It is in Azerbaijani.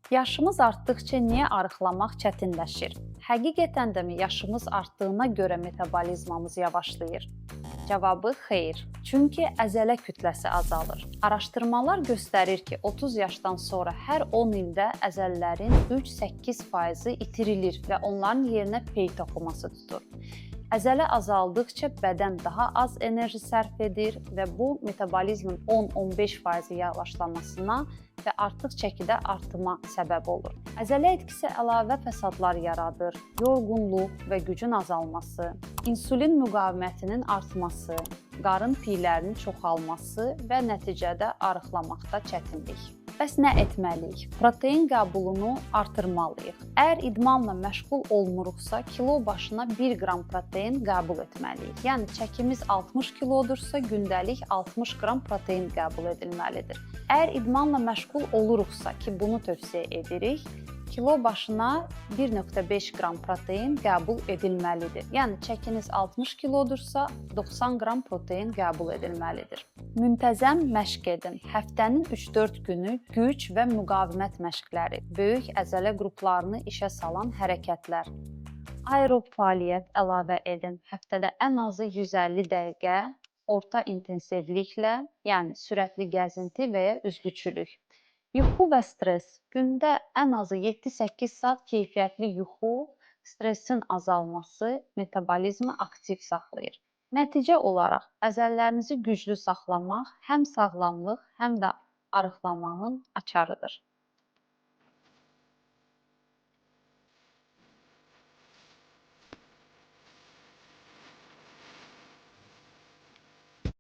Yaşımız artdıqca niyə arıqlamaq çətinləşir? Həqiqətən də mi yaşımız artdığına görə metabolizmamız yavaşlayır? Cavabı xeyr. Çünki əzələ kütləsi azalır. Araşdırmalar göstərir ki, 30 yaşdan sonra hər 10 ildə əzələlərin 3-8% itirilir və onların yerinə pey toxuması tutur. Əzələ azaldıqca bədən daha az enerji sərf edir və bu metabolizmin 10-15% yavaşlamasına və artıq çəkidə artıma səbəb olur. Əzələ etkisi əlavə fəsadlar yaradır, yorğunluq və gücün azalması, insulin müqavimətinin artması, qarın piylərinin çoxalması və nəticədə arıqlamaqda çətinlik. Bəs nə etməliyik? Protein qəbulunu artırmalıyıq. Əgər idmanla məşğul olmuruqsa, kilo başına 1 qram protein qəbul etməliyik. Yəni çəkimiz 60 kilodursa, gündəlik 60 qram protein qəbul edilməlidir. Əgər idmanla məşğul oluruqsa ki, bunu tövsiyə edirik, kilo başına 1,5 qram protein qəbul edilməlidir. Yəni çəkiniz 60 kilodursa, 90 qram protein qəbul edilməlidir. Müntəzəm məşq edin. Həftənin 3-4 günü güc və müqavimət məşqləri, böyük əzələ qruplarını işə salan hərəkətlər, aerob fəaliyyət əlavə edin. Həftədə ən azı 150 dəqiqə orta intensivliklə, yəni sürətli gəzinti və ya üzgüçülük. Yuxu və stress. Gündə ən azı 7-8 saat keyfiyyətli yuxu, stressin azalması metabolizmi aktiv saxlayır. Nəticə olaraq əzələlərinizi güclü saxlamaq həm sağlamlıq, həm də arıqlamanın açarıdır.